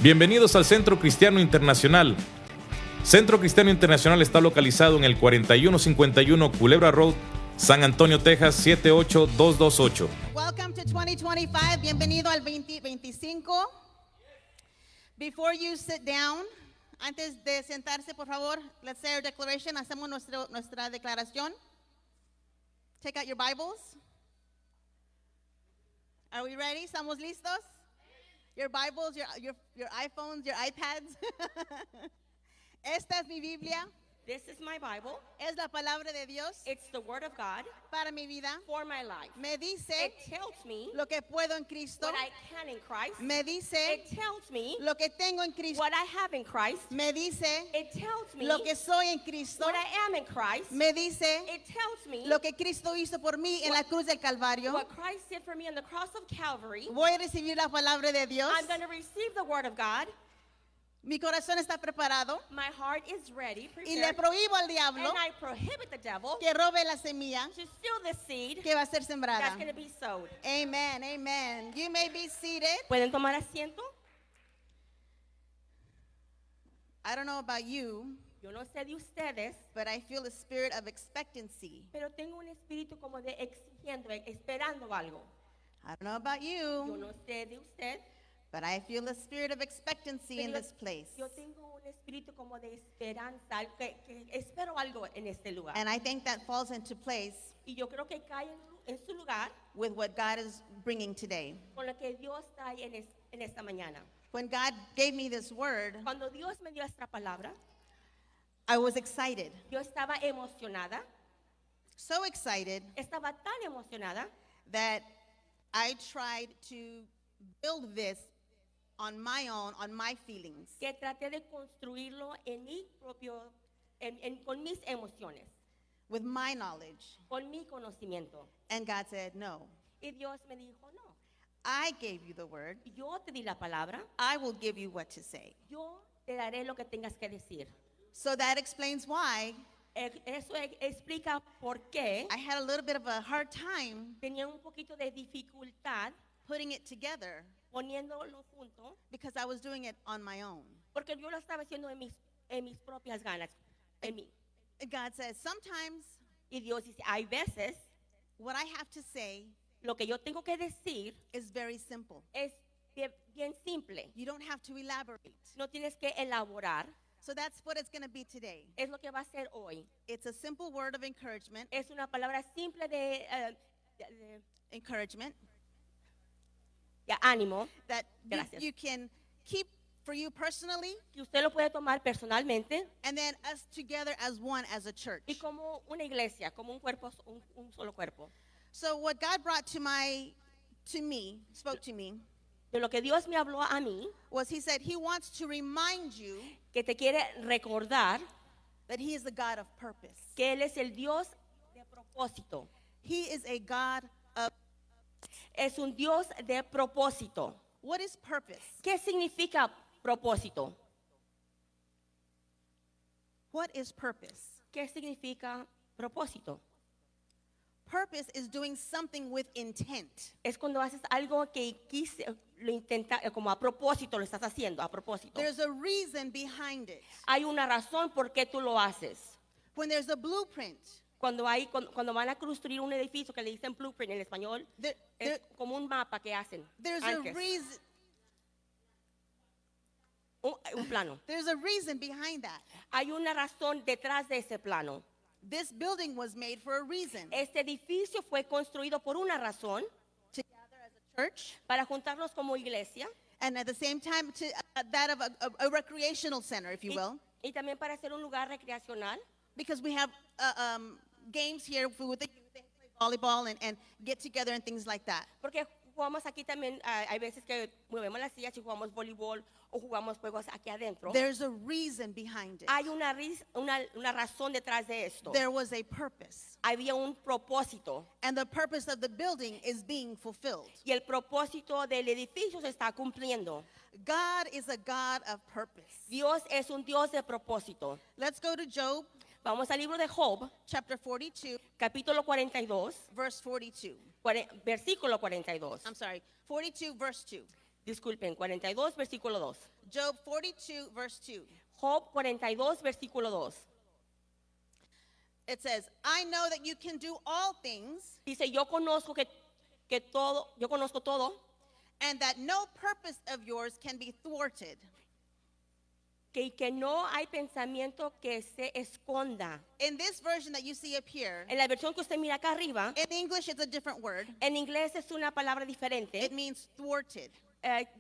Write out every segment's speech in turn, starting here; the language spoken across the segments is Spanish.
Bienvenidos al Centro Cristiano Internacional. Centro Cristiano Internacional está localizado en el 4151 Culebra Road, San Antonio, Texas 78228. Welcome to 2025. Bienvenido al 2025. Before you sit down, antes de sentarse, por favor, let's say our declaration. Hacemos nuestra declaración. Take out your Bibles. Are we ready? ¿Estamos listos? Your Bibles, your iPhones, your iPads. Esta es mi Biblia. This is my Bible. Es la palabra de Dios It's the Word of God para mi vida. for my life. Me dice It tells me lo que puedo en Cristo. what I can in Christ. Me dice It tells me lo que tengo en Cristo. what I have in Christ. Me dice It tells me lo que soy en Cristo. what I am in Christ. Me dice It tells me lo que Cristo hizo por mí en la cruz del Calvario. what Christ did for me on the cross of Calvary. Voy a recibir la palabra de Dios. I'm going to receive the Word of God. Mi corazón está preparado My heart is ready, y le prepared, prohíbo al diablo and I prohibit the devil que robe la semilla to steal the seed que va a ser sembrada. that's going to be sowed. Amen, amen. You may be seated. ¿Pueden tomar asiento? I don't know about you, Yo no sé de ustedes, but I feel a spirit of expectancy. pero tengo un espíritu como de exigiendo, esperando algo. I don't know about Yo you, no sé de usted, but I feel a spirit of expectancy in pero this place. yo tengo un espíritu como de esperanza, que espero algo en este lugar. And I think that falls into place Y yo creo que cae en su lugar with what God is bringing today. con lo que Dios trae en esta mañana. When God gave me this word, Cuando Dios me dio esta palabra, I was excited. yo estaba emocionada, So excited estaba tan emocionada that I tried to build this on my own, on my feelings. que traté de construirlo en mi propio, con mis emociones, With my knowledge. con mi conocimiento. And God said, no, Y Dios me dijo, no, I gave you the word. yo te di la palabra, I will give you what to say. yo te daré lo que tengas que decir. So that explains why Eso explica por qué I had a little bit of a hard time tenía un poquito de dificultad putting it together poniéndolo junto, because I was doing it on my own. porque yo lo estaba haciendo en mis propias ganas. En mí. And God says, sometimes Y Dios dice, hay veces what I have to say lo que yo tengo que decir is very simple. es bien simple. You don't have to elaborate. No tienes que elaborar. So that's what it's going to be today. Es lo que va a ser hoy. It's a simple word of encouragement. Es una palabra simple de Encouragement ánimo, that Gracias. you can keep for you personally, que usted lo puede tomar personalmente and then us together as one, as a church. y como una iglesia, como un cuerpo, un solo cuerpo. So what God brought to me, spoke to me, De lo que Dios me habló a mí, was He said He wants to remind you que te quiere recordar that He is the God of purpose. que Él es el Dios de propósito. He is a God of, Es un Dios de propósito. what is purpose? ¿Qué significa propósito? What is purpose? ¿Qué significa propósito? Purpose is doing something with intent. Es cuando haces algo que lo intenta, como a propósito lo estás haciendo, a propósito. There's a reason behind it. Hay una razón por qué tú lo haces. When there's a blueprint, Cuando van a construir un edificio que le dicen blueprint en español, es como un mapa que hacen there's a antes, reason. un plano. There's a reason behind that. Hay una razón detrás de ese plano. This building was made for a reason. Este edificio fue construido por una razón, To gather as a church, para juntarnos como iglesia and at the same time to that of a recreational center, if you will, y también para ser un lugar recreacional, because we have games here with the youth. They play volleyball and get together and things like that. porque jugamos aquí también, hay veces que movemos las sillas y jugamos voleibol o jugamos juegos aquí adentro. There's a reason behind it. Hay una razón detrás de esto. There was a purpose, Había un propósito and the purpose of the building is being fulfilled. y el propósito del edificio se está cumpliendo. God is a God of purpose. Dios es un Dios de propósito. Let's go to Job Vamos al libro de Job, chapter 42, capítulo 42, verse 42. versículo 42. I'm sorry, 42, verse 2. Disculpen, 42, versículo 2. Job 42, verse 2. Job 42, versículo 2. It says, I know that you can do all things, Dice, yo conozco todo, and that no purpose of yours can be thwarted. que no hay pensamiento que se esconda. In this version that you see up here, En la versión que usted mira acá arriba, in English it's a different word. en inglés es una palabra diferente, It means thwarted.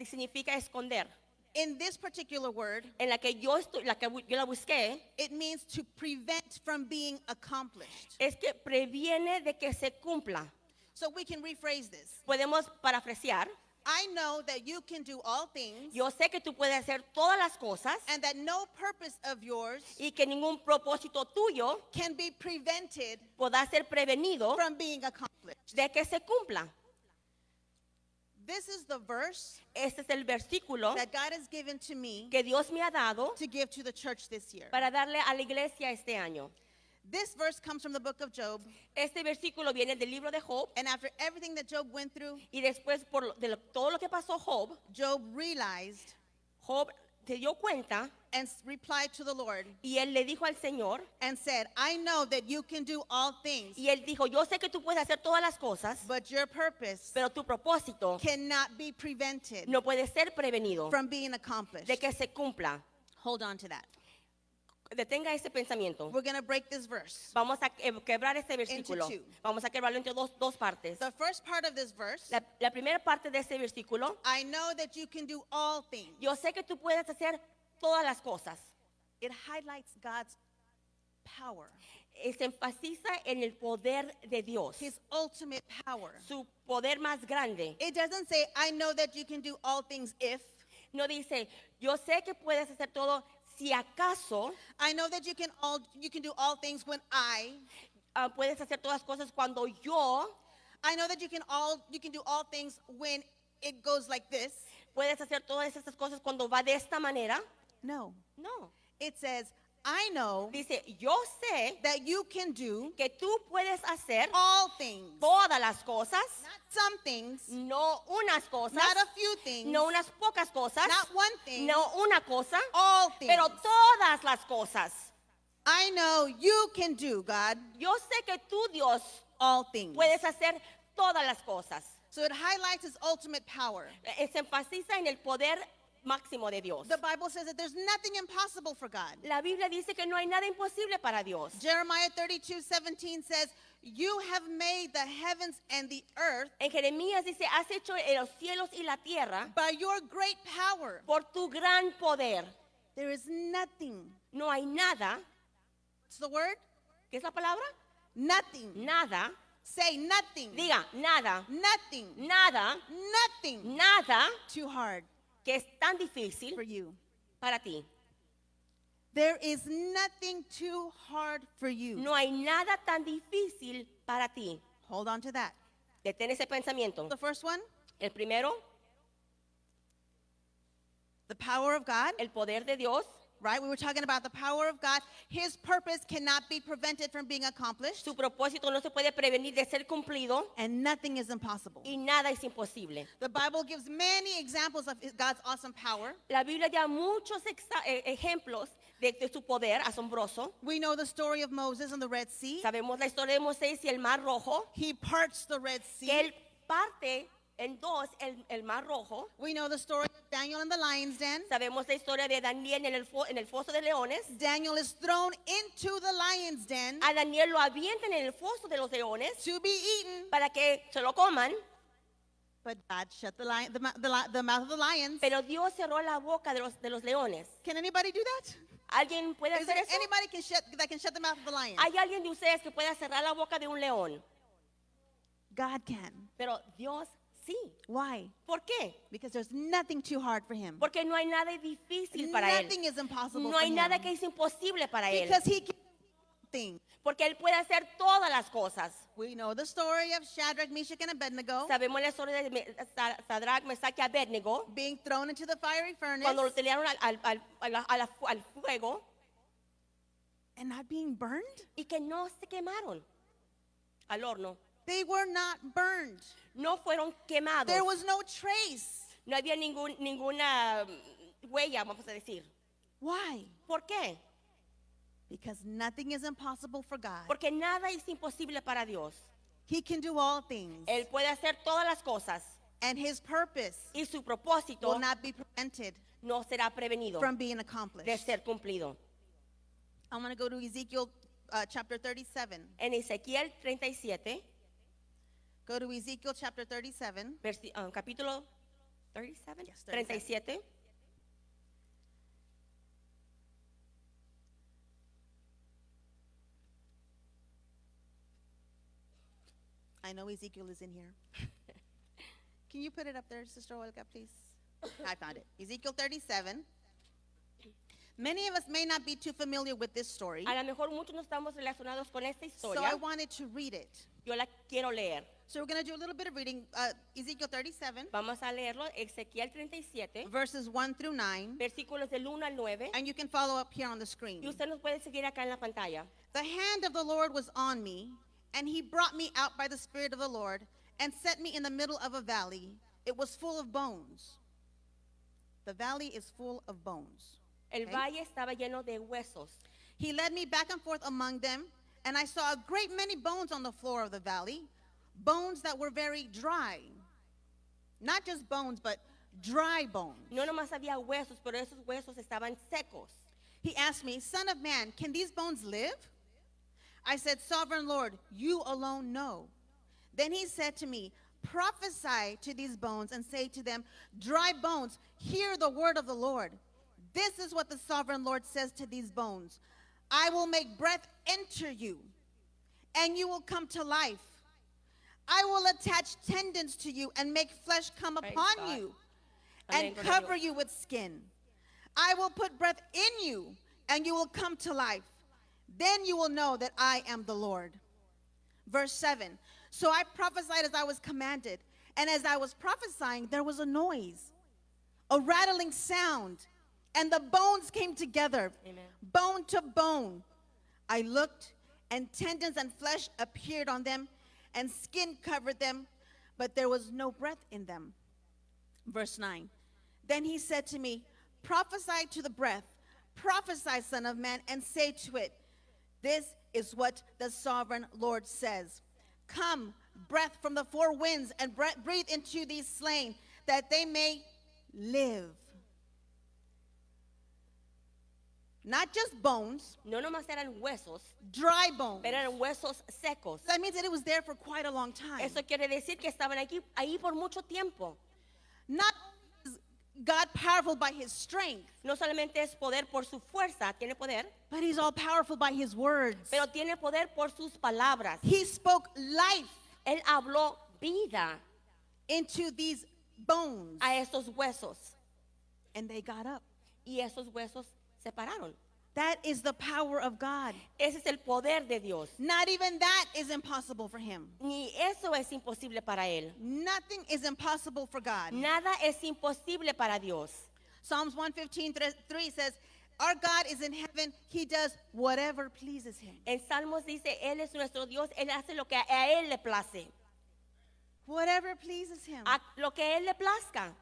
significa esconder. In this particular word, En la que yo la busqué, it means to prevent from being accomplished. es que previene de que se cumpla. So we can rephrase this. Podemos parafrasear. I know that you can do all things, Yo sé que tú puedes hacer todas las cosas and that no purpose of yours y que ningún propósito tuyo can be prevented podrá ser prevenido from being accomplished. de que se cumpla. This is the verse Este es el versículo that God has given to me que Dios me ha dado to give to the church this year. para darle a la iglesia este año. This verse comes from the book of Job, Este versículo viene del libro de Job and after everything that Job went through, y después todo lo que pasó Job realized Job se dio cuenta and replied to the Lord y él le dijo al Señor and said, I know that you can do all things, y él dijo, yo sé que tú puedes hacer todas las cosas, but your purpose pero tu propósito cannot be prevented no puede ser prevenido from being accomplished. de que se cumpla. Hold on to that. Detenga ese pensamiento. We're going to break this verse. Vamos a quebrar este versículo. two. Vamos a quebrarlo entre dos partes. The first part of this verse, La primera parte de este versículo, I know that you can do all things. yo sé que tú puedes hacer todas las cosas. It highlights God's power, Se enfatiza en el poder de Dios, His ultimate power. su poder más grande. It doesn't say, I know that you can do all things if. No dice, yo sé que puedes hacer todo si acaso I know that you can do all things when puedes hacer todas las cosas cuando yo I know that you can do all things when it goes like this. puedes hacer todas estas cosas cuando va de esta manera. No. No. It says, I know Dice, yo sé that you can do que tú puedes hacer all things. todas las cosas, Not some things, no unas cosas, not a few things, no unas pocas cosas, not one thing, no una cosa, all things. pero todas las cosas. I know you can do, God, Yo sé que tú, Dios, all things. puedes hacer todas las cosas. So it highlights His ultimate power. Se enfatiza en el poder máximo de Dios. The Bible says that there's nothing impossible for God. La Biblia dice que no hay nada imposible para Dios. Jeremiah 32:17 says, you have made the heavens and the earth En Jeremías dice, has hecho los cielos y la tierra by your great power. por tu gran poder. There is nothing. No hay nada. What's the word? ¿Qué es la palabra? Nothing. Nada. Say nothing. Diga, nada. Nothing. Nada. Nothing Nada too hard que es tan difícil for you. para ti. There is nothing too hard for you. No hay nada tan difícil para ti. Hold on to that. Detén ese pensamiento. The first one, El primero, the power of God, el poder de Dios. right? We were talking about the power of God. His purpose cannot be prevented from being accomplished, Su propósito no se puede prevenir de ser cumplido and nothing is impossible. y nada es imposible. The Bible gives many examples of God's awesome power. La Biblia da muchos ejemplos de su poder asombroso. We know the story of Moses and the Red Sea. Sabemos la historia de Moisés y el Mar Rojo, He parts the Red que Sea. él parte en dos el Mar Rojo. We know the story of Daniel in the lion's den. Sabemos la historia de Daniel en el foso de leones. Daniel is thrown into the lion's den A Daniel lo avientan en el foso de los leones to be eaten, para que se lo coman, but God shut the mouth of the lions. pero Dios cerró la boca de los leones. Can anybody do that? ¿Alguien puede Is there hacer eso? anybody that can shut the mouth of the lion? ¿Hay alguien de ustedes que pueda cerrar la boca de un león? God can. Pero Dios sí. Why? ¿Por qué? Because there's nothing too hard for him. Porque no hay nada difícil para él. Nothing is impossible No hay for nada him. que es imposible para él. Because he can do things. Porque él puede hacer todas las cosas. We know the story of Shadrach, Meshach, and Abednego Sabemos la historia de Sadrach, Mesach y Abednego. being thrown into the fiery furnace Cuando lo tiraron al fuego and not being burned. y que no se quemaron al horno. They were not burned. No fueron quemados. There was no trace No había ninguna huella, vamos a decir. Why? ¿Por qué? Because nothing is impossible for God. Porque nada es imposible para Dios. He can do all things. Él puede hacer todas las cosas And his purpose y su propósito will not be prevented no será prevenido from being de accomplished. ser cumplido. I'm going to go to Ezekiel chapter 37. En Ezequiel 37, Go to Ezekiel chapter 37. capítulo 37, Yes, 37. I know Ezekiel is in here. Can you put it up there, Sister Olga, please? I found it. Ezekiel 37. Many of us may not be too familiar with this story, A lo mejor muchos no estamos relacionados con esta so I historia. wanted to read it. Yo la quiero leer. So we're going to do a little bit of reading. Ezekiel 37, Vamos a leerlo. Ezequiel 37, verses 1 through 9, versículos del 1 al 9. and you can follow up here on the screen. Y usted nos puede seguir acá en la pantalla. The hand of the Lord was on me, and he brought me out by the Spirit of the Lord and set me in the middle of a valley. It was full of bones. The valley is full of bones. El Okay. valle estaba lleno de huesos. He led me back and forth among them, and I saw a great many bones on the floor of the valley, bones that were very dry. Not just bones, but dry bones. No nomás había huesos, pero esos huesos estaban secos. He asked me, Son of man, can these bones live? I said, Sovereign Lord, you alone know. Then he said to me, Prophesy to these bones and say to them, Dry bones, hear the word of the Lord. This is what the Sovereign Lord says to these bones. I will make breath enter you, and you will come to life. I will attach tendons to you and make flesh come Praise upon God. you Amén, and gloria a cover Dios. you with skin. I will put breath in you, and you will come to life. Then you will know that I am the Lord. Verse 7. So I prophesied as I was commanded, and as I was prophesying, there was a noise, a rattling sound, and the bones came together, Amen. bone to bone. I looked, and tendons and flesh appeared on them, and skin covered them, but there was no breath in them. Verse 9. Then he said to me, Prophesy to the breath, prophesy, Son of man, and say to it, This is what the Sovereign Lord says. Come, breath from the four winds, and breathe into these slain, that they may live. Not just bones, No nomás eran huesos, dry bones. pero eran huesos secos. That means that it was there for quite a long time. Eso quiere decir que estaban ahí por mucho tiempo. Not only is God powerful by his strength, No solamente es poder por su fuerza, tiene poder, but he's all powerful by his words. pero tiene poder por sus palabras. He spoke life Él habló vida into these bones, a esos huesos and they got up. y esos huesos se pararon. That is the power of God. Ese es el poder de Dios. Not even that is impossible for him. Ni eso es imposible para Él. Nothing is impossible for God. Nada es imposible para Dios. Psalms 115:3 says, Our God is in heaven. He does whatever pleases him. En Salmos dice, Él es nuestro Dios, Él hace lo que a Él le place. Whatever pleases him. A lo que a Él le plazca.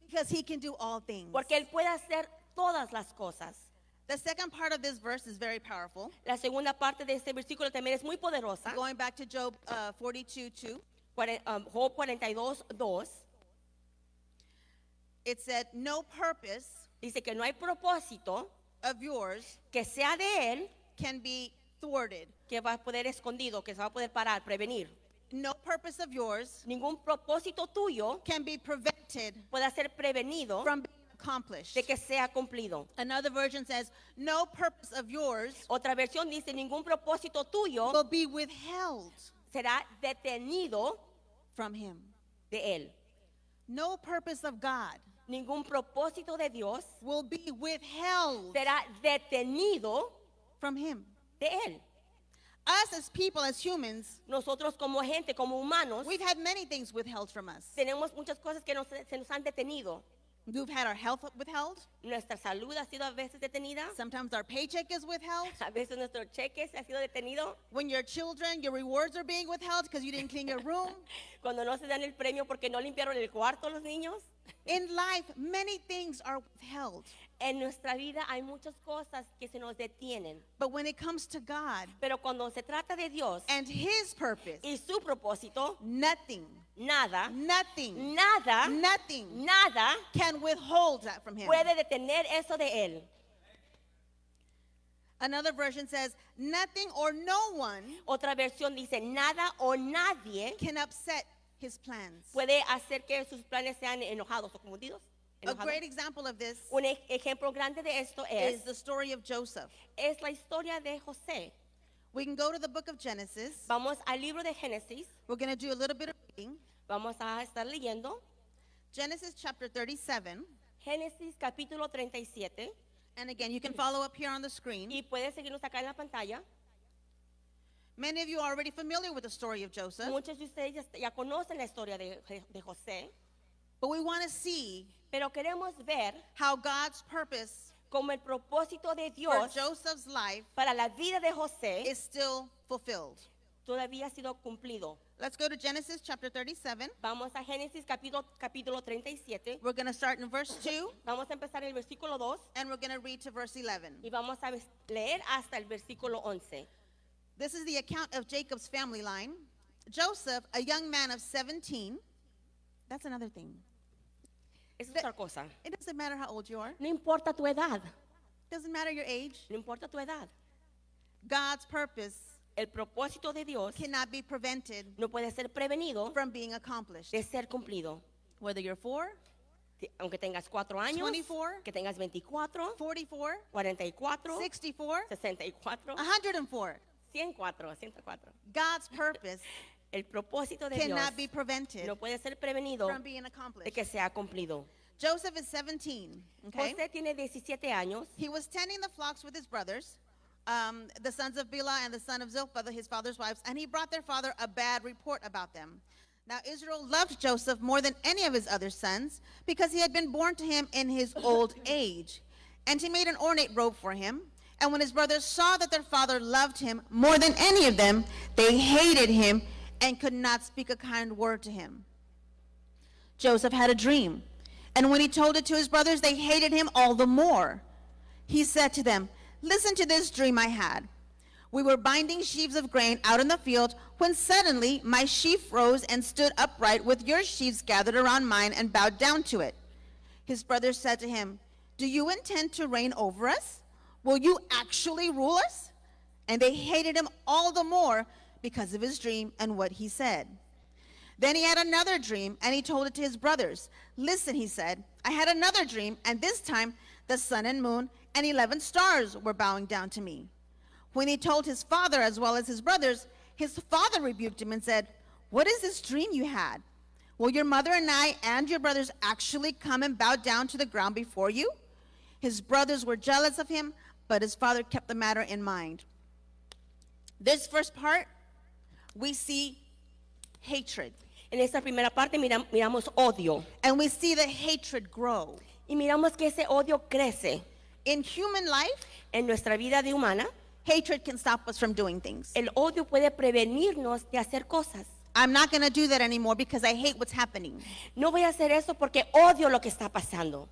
Because he can do all things. Porque Él puede hacer todas las cosas. The second part of this verse is very powerful. La segunda parte de este versículo también es muy poderosa. Going back to Job 42:2, Job 42:2 it said, No purpose dice que no hay propósito of yours que sea de Él can be thwarted. que va a poder escondido, que se va a poder parar, prevenir. No purpose of yours Ningún propósito tuyo can be prevented pueda ser prevenido from being accomplished. de que sea cumplido. Another version says, No purpose of yours Otra versión dice, ningún propósito tuyo will be withheld será detenido from him. de Él. No purpose of God Ningún propósito de Dios will be withheld será detenido from him. de Él. Us as people, as humans, Nosotros como gente, como humanos, we've had many things withheld from us. tenemos muchas cosas que se nos han detenido. We've had our health withheld. Nuestra salud ha sido a veces detenida. Sometimes our paycheck is withheld. A veces nuestro cheque se ha sido detenido. When your children, your rewards are being withheld because you didn't clean your room. Cuando no se dan el premio porque no limpiaron el cuarto los niños. In life, many things are withheld. En nuestra vida hay muchas cosas que se nos detienen. But when it comes to God Pero cuando se trata de Dios and His purpose, y su propósito, nothing, nada, nothing, nada, nothing nada can withhold that from Him. puede detener eso de Él. Another version says, nothing or no one Otra versión dice, nada o nadie can upset His plans. puede hacer que sus planes sean enojados o confundidos. A Enojados. great example of this Un ejemplo grande de esto is the story of Joseph. es la historia de José. We can go to the book of Genesis. Vamos al libro de Génesis. We're going to do a little bit of reading. Vamos a estar leyendo Genesis chapter 37. Génesis capítulo 37. And again, you can follow up here on the screen. Y puedes seguirnos acá en la pantalla. Many of you are already familiar with the story of Joseph, Muchos de ustedes ya conocen la historia de José, but we want to see pero queremos ver how God's purpose cómo el propósito de for Dios Joseph's life para la vida de José is still fulfilled. todavía ha sido cumplido. Let's go to Genesis chapter 37. Vamos a Génesis capítulo 37. We're going to start in verse 2, Vamos a empezar el versículo 2 and we're going to read to verse 11. y vamos a leer hasta el versículo 11. This is the account of Jacob's family line. Joseph, a young man of 17, that's another thing. Es otra cosa. It doesn't matter how old you are. No importa tu edad. Doesn't matter your age. No importa tu edad. God's purpose El propósito de Dios cannot be prevented no puede ser prevenido from being accomplished. de ser cumplido. Whether you're 4, Aunque tengas 4 años, 24, que tengas 24, 44, 44, 64, 64, 104. 104, 104. God's purpose El propósito de Dios cannot be prevented no puede ser prevenido from being de accomplished. que sea cumplido. Joseph is 17. Okay? José tiene 17 años. He was tending the flocks with his brothers, the sons of Bilhah and the son of Zilpah, his father's wives, and he brought their father a bad report about them. Now Israel loved Joseph more than any of his other sons because he had been born to him in his old age. And he made an ornate robe for him. And when his brothers saw that their father loved him more than any of them, they hated him and could not speak a kind word to him. Joseph had a dream, and when he told it to his brothers, they hated him all the more. He said to them, "Listen to this dream I had. We were binding sheaves of grain out in the field when suddenly my sheaf rose and stood upright with your sheaves gathered around mine and bowed down to it." His brothers said to him, "Do you intend to reign over us? Will you actually rule us?" And they hated him all the more because of his dream and what he said. Then he had another dream, and he told it to his brothers. "Listen," he said, "I had another dream, and this time the sun and moon and 11 stars were bowing down to me." When he told his father as well as his brothers, his father rebuked him and said, "What is this dream you had? Will your mother and I and your brothers actually come and bow down to the ground before you?" His brothers were jealous of him, but his father kept the matter in mind. This first part, we see hatred. En esta primera parte miramos odio And we see the hatred grow. y miramos que ese odio crece. In human life, En nuestra vida de humana, hatred can stop us from doing things. el odio puede prevenirnos de hacer cosas. I'm not going to do that anymore because I hate what's happening. No voy a hacer eso porque odio lo que está pasando.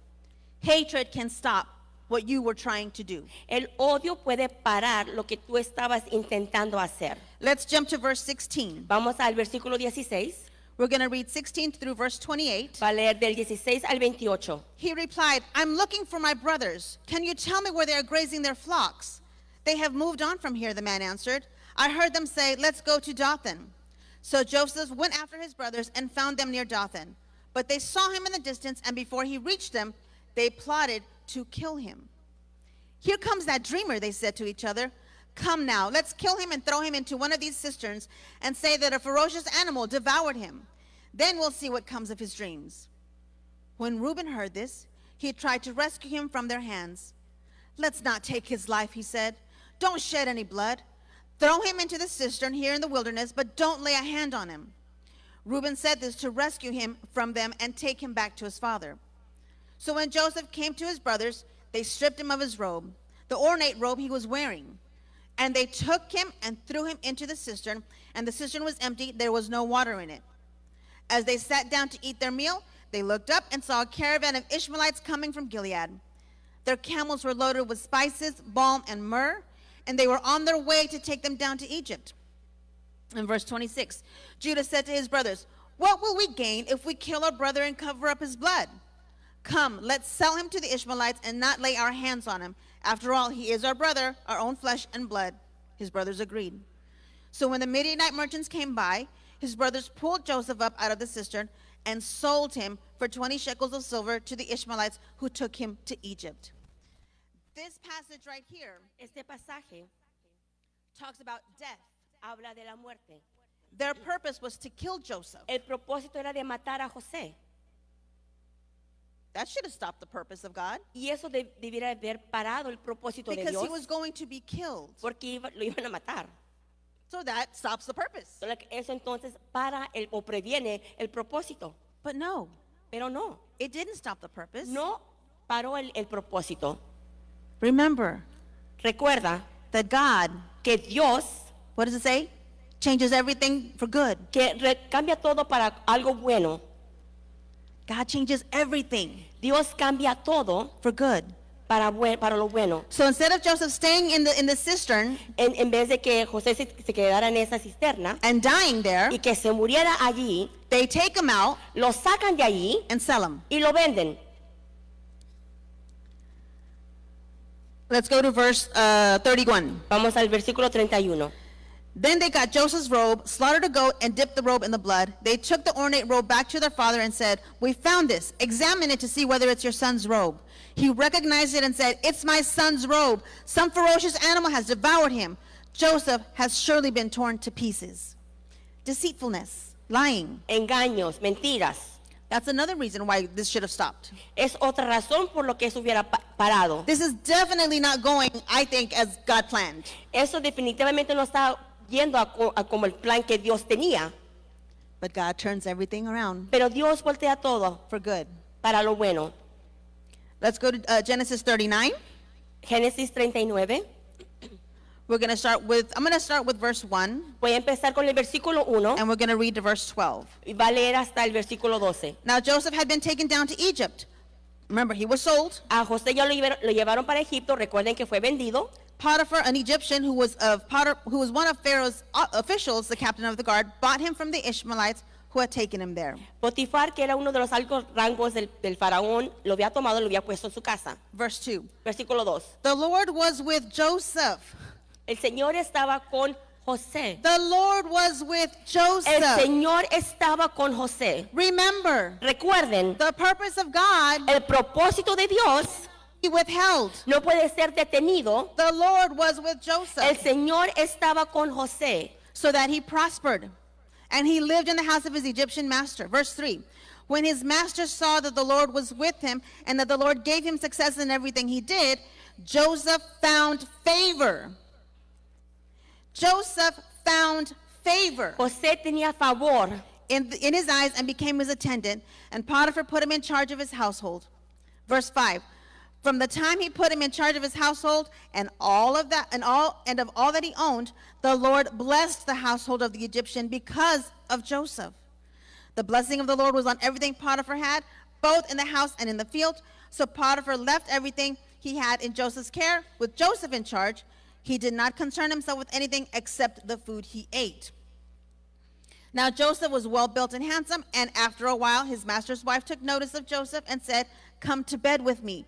Hatred can stop what you were trying to do. El odio puede parar lo que tú estabas intentando hacer. Let's jump to verse 16. Vamos al versículo 16. We're going to read 16 through verse 28. Va a leer del 16 al 28. He replied, "I'm looking for my brothers. Can you tell me where they are grazing their flocks?" "They have moved on from here," the man answered. "I heard them say, 'Let's go to Dothan.'" So Joseph went after his brothers and found them near Dothan. But they saw him in the distance, and before he reached them, they plotted to kill him. "Here comes that dreamer," they said to each other. "Come now, let's kill him and throw him into one of these cisterns and say that a ferocious animal devoured him. Then we'll see what comes of his dreams." When Reuben heard this, he tried to rescue him from their hands. "Let's not take his life," he said. "Don't shed any blood. Throw him into the cistern here in the wilderness, but don't lay a hand on him." Reuben said this to rescue him from them and take him back to his father. So when Joseph came to his brothers, they stripped him of his robe, the ornate robe he was wearing. And they took him and threw him into the cistern, and the cistern was empty, there was no water in it. As they sat down to eat their meal, they looked up and saw a caravan of Ishmaelites coming from Gilead. Their camels were loaded with spices, balm, and myrrh, and they were on their way to take them down to Egypt. In verse 26, Judah said to his brothers, "What will we gain if we kill our brother and cover up his blood? Come, let's sell him to the Ishmaelites and not lay our hands on him. After all, he is our brother, our own flesh and blood." His brothers agreed. So when the Midianite merchants came by, his brothers pulled Joseph up out of the cistern and sold him for 20 shekels of silver to the Ishmaelites who took him to Egypt. This passage right here Este pasaje talks about death. habla de la muerte. Their purpose was to kill Joseph. El propósito era de matar a José. That should have stopped the purpose of God, Y eso debiera haber parado el propósito de because Dios, he was going to be killed. porque lo iban a matar. So that stops the purpose. Eso entonces para o previene el propósito. But no, Pero no, it didn't stop the purpose. no paró el propósito. Remember Recuerda that God, que Dios what does it say? Changes everything for good. que cambia todo para algo bueno. God changes everything Dios cambia todo for good. para lo bueno. So instead of Joseph staying in the cistern En vez de que José se quedara en esa cisterna and dying there, y que se muriera allí, they take him out lo sacan de allí and sell him. y lo venden. Let's go to verse 31. Vamos al versículo 31. Then they got Joseph's robe, slaughtered a goat, and dipped the robe in the blood. They took the ornate robe back to their father and said, "We found this. Examine it to see whether it's your son's robe." He recognized it and said, "It's my son's robe. Some ferocious animal has devoured him. Joseph has surely been torn to pieces." Deceitfulness, lying. Engaños, mentiras. That's another reason why this should have stopped. Es otra razón por lo que eso hubiera parado. This is definitely not going, I think, as God planned. Eso definitivamente no está yendo a como el plan que Dios tenía. But God turns everything around Pero Dios voltea todo for good. para lo bueno. Let's go to Genesis 39. Génesis 39. I'm going to start with verse 1, Voy a empezar con el versículo 1 and we're going to read to verse 12. y va a leer hasta el versículo 12. Now Joseph had been taken down to Egypt. Remember, he was sold. A José ya lo llevaron para Egipto. Recuerden que fue vendido. Potiphar, an Egyptian who was one of Pharaoh's officials, the captain of the guard, bought him from the Ishmaelites who had taken him there. Potifar, que era uno de los altos rangos del faraón, lo había tomado y lo había puesto en su casa. Verse 2. Versículo 2. The Lord was with Joseph. El Señor estaba con José. The Lord was with El Joseph. Señor estaba con José. Remember, Recuerden, the purpose of God, el propósito de Dios he withheld. no puede ser detenido. The Lord was with El Joseph Señor estaba con José so that he prospered. And he lived in the house of his Egyptian master. Verse 3. When his master saw that the Lord was with him and that the Lord gave him success in everything he did, Joseph found favor. Joseph found favor José tenía favor in his eyes and became his attendant, and Potiphar put him in charge of his household. Verse 5. From the time he put him in charge of his household and all of that and of all that he owned, the Lord blessed the household of the Egyptian because of Joseph. The blessing of the Lord was on everything Potiphar had, both in the house and in the field. So Potiphar left everything he had in Joseph's care with Joseph in charge. He did not concern himself with anything except the food he ate. Now Joseph was well built and handsome, and after a while his master's wife took notice of Joseph and said, "Come to bed with me."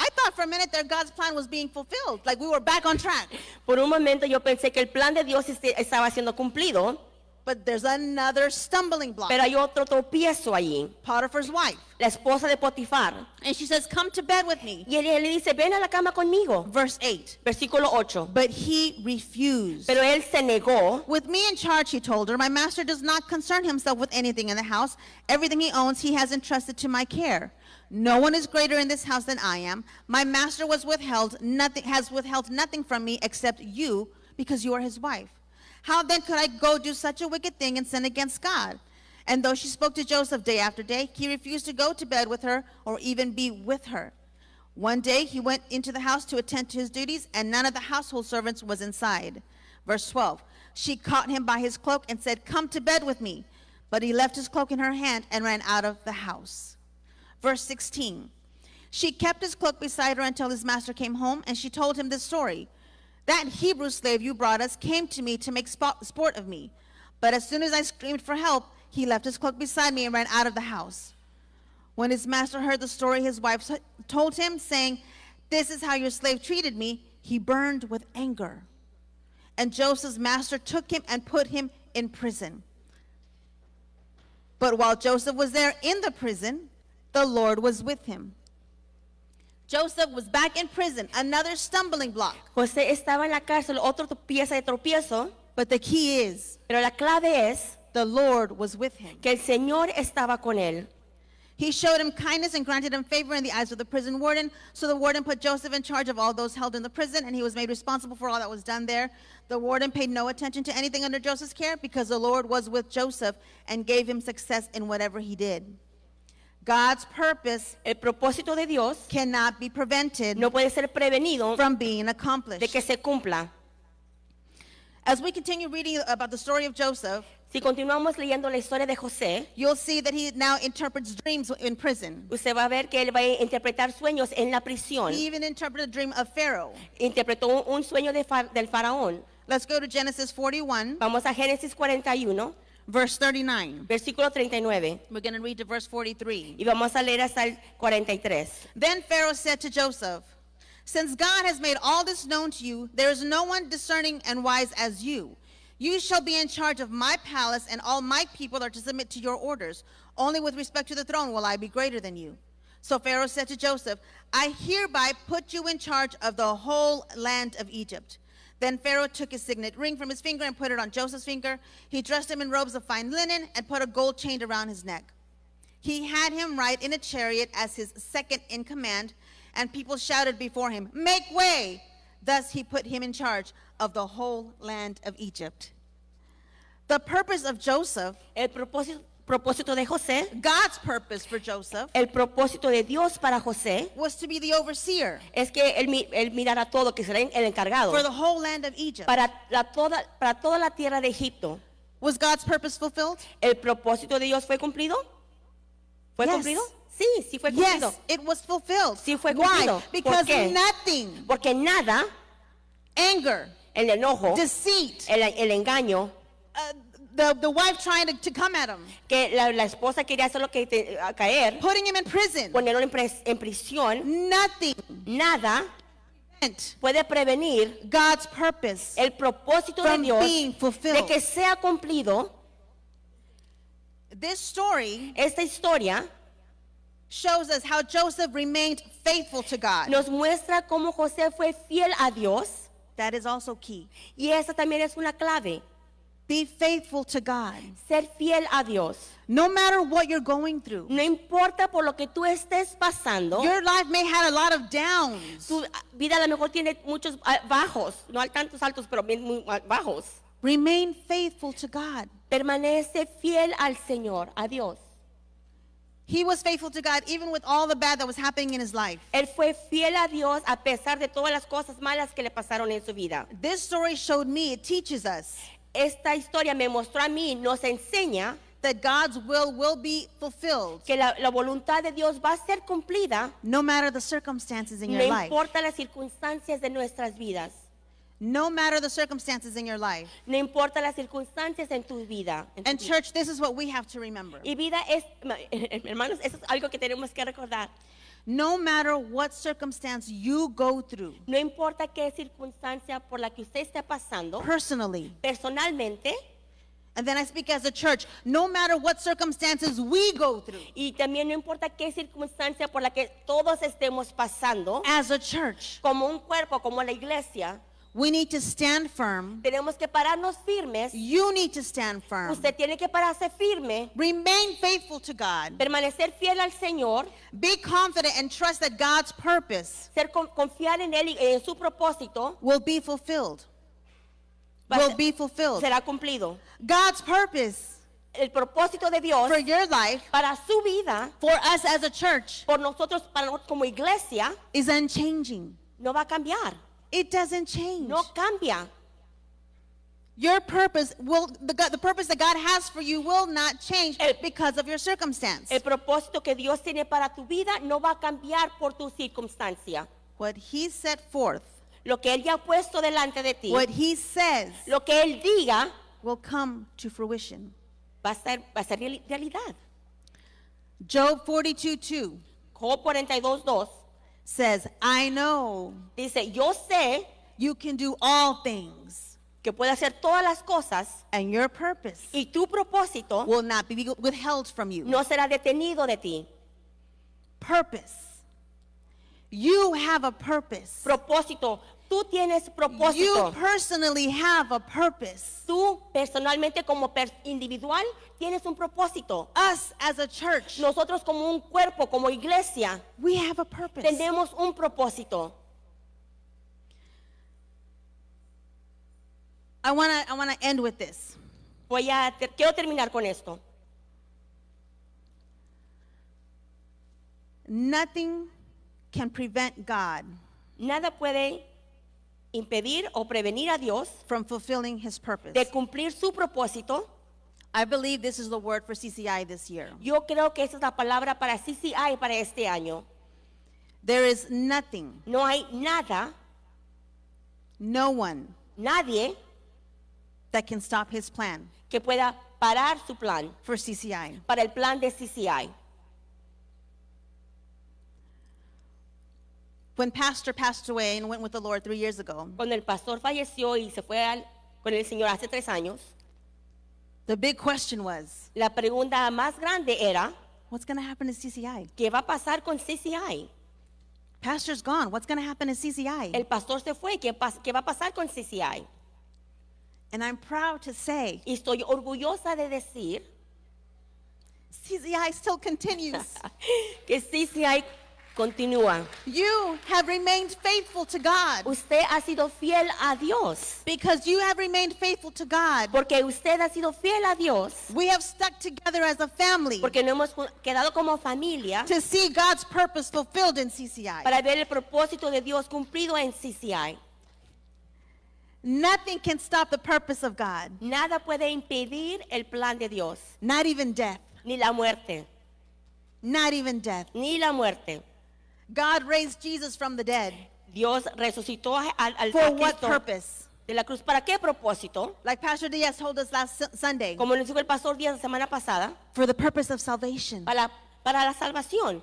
I thought for a minute that God's plan was being fulfilled, like we were back on track. Por un momento yo pensé que el plan de Dios estaba siendo cumplido, But there's another stumbling block. pero hay otro tropiezo allí. Potiphar's wife. La esposa de Potifar. And she says, "Come to bed with me." Y él le dice, ven a la cama conmigo. Verse 8. Versículo 8. But he refused. Pero él se negó. With me in charge, he told her, my master does not concern himself with anything in the house. Everything he owns, he has entrusted to my care. No one is greater in this house than I am. My master has withheld nothing from me except you, because you are his wife. How then could I go do such a wicked thing and sin against God? And though she spoke to Joseph day after day, he refused to go to bed with her or even be with her. One day he went into the house to attend to his duties, and none of the household servants was inside. Verse 12. She caught him by his cloak and said, "Come to bed with me." But he left his cloak in her hand and ran out of the house. Verse 16. She kept his cloak beside her until his master came home, and she told him this story. That Hebrew slave you brought us came to me to make sport of me. But as soon as I screamed for help, he left his cloak beside me and ran out of the house. When his master heard the story his wife told him, saying, this is how your slave treated me, he burned with anger. And Joseph's master took him and put him in prison. But while Joseph was there in the prison, the Lord was with him. Joseph was back in prison, another stumbling block. José estaba en la cárcel, otro pieza de tropiezo, But the key is, pero la clave es the Lord was with him. que el Señor estaba con él. He showed him kindness and granted him favor in the eyes of the prison warden. So the warden put Joseph in charge of all those held in the prison, and he was made responsible for all that was done there. The warden paid no attention to anything under Joseph's care because the Lord was with Joseph and gave him success in whatever he did. God's purpose El propósito de Dios cannot be prevented no puede ser prevenido from being de accomplished. que se cumpla. As we continue reading about the story of Joseph, Si continuamos leyendo la historia de José, you'll see that he now interprets dreams in prison. usted va a ver que él va a interpretar sueños en la prisión. He even interpreted a dream of Pharaoh. Interpretó un sueño del faraón. Let's go to Genesis 41, Vamos a Génesis 41, verse 39. versículo 39. We're going to read to verse 43. Y vamos a leer hasta el 43. Then Pharaoh said to Joseph, since God has made all this known to you, there is no one discerning and wise as you. You shall be in charge of my palace, and all my people are to submit to your orders. Only with respect to the throne will I be greater than you. So Pharaoh said to Joseph, I hereby put you in charge of the whole land of Egypt. Then Pharaoh took his signet ring from his finger and put it on Joseph's finger. He dressed him in robes of fine linen and put a gold chain around his neck. He had him ride in a chariot as his second in command, and people shouted before him, make way! Thus he put him in charge of the whole land of Egypt. The purpose of Joseph, El propósito de José, God's purpose for Joseph, el propósito de Dios para José, was to be the overseer es que él mirara todo, que será el encargado for the whole land of Egypt. para toda la tierra de Egipto. Was God's purpose fulfilled? ¿El propósito de Dios fue cumplido? ¿Fue Yes. cumplido? Sí fue cumplido. Yes, it was fulfilled. Sí fue Why? cumplido. Because ¿Por qué? nothing, Porque nada, anger, el enojo, deceit, el engaño, the wife trying to come at him, que la esposa quería hacerlo a caer, putting him in prison, ponerlo en prisión, nothing nada meant puede prevenir God's purpose el propósito de from Dios being de fulfilled. que sea cumplido. This story Esta historia shows us how Joseph remained faithful to God. nos muestra cómo José fue fiel a Dios, That is also key. y esa también es una clave, Be faithful to God. ser fiel a Dios. No matter what you're going through. No importa por lo que tú estés pasando, Your life may have a lot of downs. tu vida a lo mejor tiene muchos bajos, no hay tantos altos, pero bien muy bajos. Remain faithful to God. Permanece fiel al Señor, a Dios. He was faithful to God even with all the bad that was happening in his life. Él fue fiel a Dios a pesar de todas las cosas malas que le pasaron en su vida. This story showed me, it teaches us Esta historia me mostró a mí, nos enseña that God's will be fulfilled que la voluntad de Dios va a ser cumplida, no matter the circumstances in no your life. importa las circunstancias de nuestras vidas. No matter the circumstances in your life. No importa las circunstancias en tu vida. And church, this is what we have to remember. Y vida es, hermanos, eso es algo que tenemos que recordar. No matter what circumstance you go through, No importa qué circunstancia por la que usted esté pasando, personally, personalmente, and then I speak as a church, no matter what circumstances we go through, y también no importa qué circunstancia por la que todos estemos pasando, as a church, como un cuerpo, como la iglesia, we need to stand firm. tenemos que pararnos firmes. You need to stand firm. Usted tiene que pararse firme, Remain faithful to God. permanecer fiel al Señor, Be confident and trust that God's purpose confiar en Él y en su propósito, will be fulfilled. va a Will ser- be fulfilled. será cumplido. God's purpose El propósito de Dios for your life, para su vida, for us as a church, por nosotros, para nosotros como iglesia, is unchanging. no va a cambiar. It doesn't change. No cambia. Your purpose the purpose that God has for you will not change because of your circumstance. El propósito que Dios tiene para tu vida no va a cambiar por tu circunstancia. What He set forth, Lo que Él ya ha puesto delante de ti, what He says, lo que Él diga, will come to fruition. va a ser realidad. Job 42:2 Job 42:2 says, I know dice, yo sé you can do all things, que puede hacer todas las cosas and your purpose y tu propósito will not be withheld from you. no será detenido de ti. Purpose. You have a purpose. Propósito, tú tienes You propósito. personally have a purpose. Tú personalmente como individual tienes un propósito. Us as a church, Nosotros como un cuerpo, como iglesia, we have a purpose. tenemos un propósito. I want to end with this. Quiero terminar con esto. Nothing can prevent God Nada puede impedir o prevenir a Dios from fulfilling His purpose. de cumplir su propósito. I believe this is the word for CCI this year. Yo creo que esa es la palabra para CCI para este año. There is nothing, No hay nada, no one nadie that can stop His plan que pueda parar su plan, for CCI. para el plan de CCI. When Pastor passed away and went with the Lord 3 years ago, Cuando el pastor falleció y se fue con el Señor hace 3 años, the big question was, la pregunta más grande era, what's going to happen to CCI? ¿qué va a pasar con CCI? Pastor's gone. What's going to happen to CCI? El pastor se fue, ¿qué va a pasar con CCI? And I'm proud to say, Y estoy orgullosa de decir CCI still continues. que CCI continúa. You have remained faithful to God. Usted ha sido fiel a Dios. Because you have remained faithful to God, Porque usted ha sido fiel a Dios. we have stuck together as a family Porque no hemos quedado como familia to see God's purpose fulfilled in CCI. para ver el propósito de Dios cumplido en CCI. Nothing can stop the purpose of God, Nada puede impedir el plan de Dios. not even death. Ni la muerte. Not even death. Ni la muerte. God raised Jesus from the dead. Dios resucitó al For a what Cristo purpose? de la cruz. ¿Para qué propósito? Like Pastor Diaz told us last Sunday, Como nos dijo el pastor Díaz la semana pasada, for the purpose of salvation. para la salvación.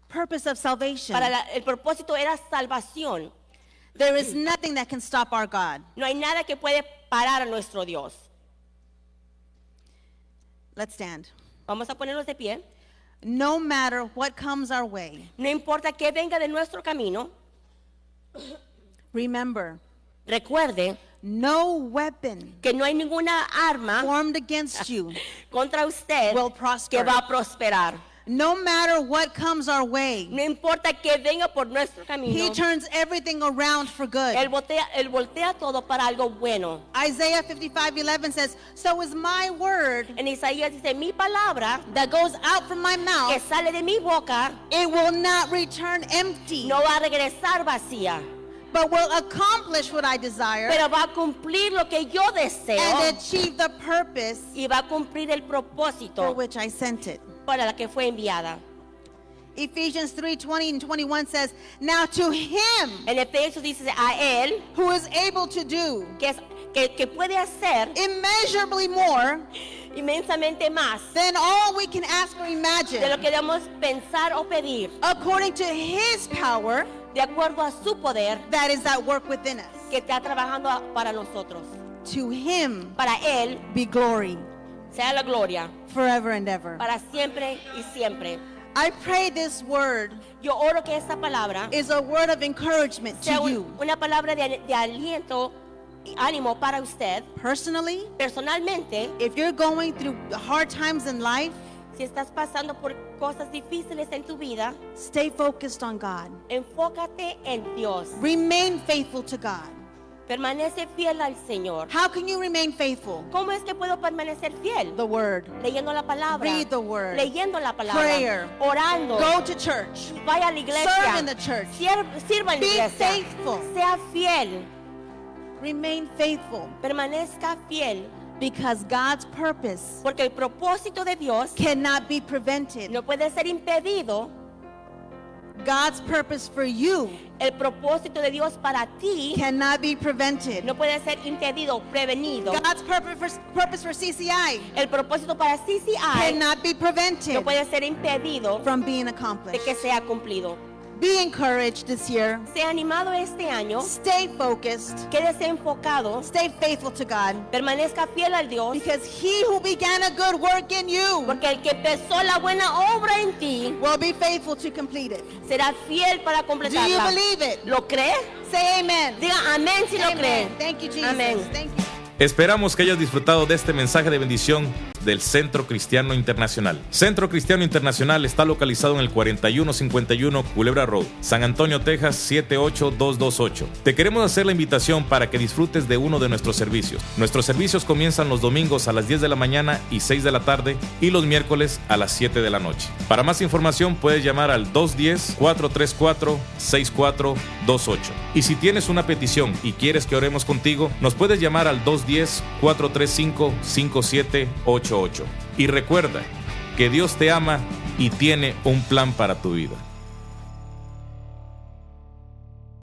Purpose of salvation. El propósito era salvación. There is nothing that can stop our God. No hay nada que puede parar a nuestro Dios. Let's stand. Vamos a ponernos de pie. No matter what comes our way, No importa qué venga de nuestro camino, remember, recuerde no weapon que no hay ninguna arma formed against you contra usted will prosper. que va a prosperar. No matter what comes our way, No importa que venga por nuestro camino, He turns everything around for good. él voltea todo para algo bueno. Isaiah 55:11 says, so is my word En Isaías dice, mi palabra that goes out from my que mouth, sale de mi boca it will not return empty, no va a regresar vacía, but will accomplish what I desire pero va a cumplir lo que yo deseo and achieve the purpose y va a cumplir el for propósito which I sent it. para la que fue enviada. Ephesians 3:20 and 21 says, now to Him En Efesios dice a él who is able to do que puede hacer immeasurably more inmensamente más than all we can ask or de lo imagine, que debemos pensar o pedir, according to His power de acuerdo a su poder that is at work within us. que está trabajando para nosotros. To Him Para él be glory sea la gloria forever and ever. para siempre y siempre. I pray this word Yo oro que esta palabra is a word of encouragement sea to you una palabra de aliento y ánimo para usted personally. personalmente. If you're going through hard times in life, Si estás pasando por cosas difíciles en tu vida, stay focused on God. enfócate en Dios. Remain faithful to God. Permanece fiel al Señor. How can you remain faithful? ¿Cómo es que puedo permanecer fiel? The word. Leyendo la palabra. Read the word. Leyendo la palabra. Prayer. Orando. Go to church. Vaya a la iglesia. Serve in the church. Sirva en la Be iglesia. faithful. Sea fiel. Remain faithful Permanezca fiel, because God's purpose porque el propósito de Dios cannot be prevented. no puede ser impedido. God's purpose for you El propósito de Dios para ti cannot be prevented. no puede ser impedido, prevenido. God's purpose for CCI El propósito para CCI cannot be prevented no puede ser impedido from being de accomplished. que sea cumplido. Be encouraged this year. Sea animado este año, Stay focused. quédese enfocado, Stay faithful to God. permanezca fiel al Dios, Because he who began a good work in you porque el que empezó la buena obra en ti will be faithful to complete it. será fiel para Do you completarla. believe it? ¿Lo cree? Say amen. Diga amén si lo cree. Amen. Thank you, Jesus. Amén. Thank you. Esperamos que hayas disfrutado de este mensaje de bendición del Centro Cristiano Internacional. Centro Cristiano Internacional está localizado en el 4151 Culebra Road, San Antonio, Texas 78228. Te queremos hacer la invitación para que disfrutes de uno de nuestros servicios. Nuestros servicios comienzan los domingos a las 10 de la mañana y 6 de la tarde y los miércoles a las 7 de la noche. Para más información puedes llamar al 210-434-6428. Y si tienes una petición y quieres que oremos contigo, nos puedes llamar al 210-435-5788. Y recuerda que Dios te ama y tiene un plan para tu vida.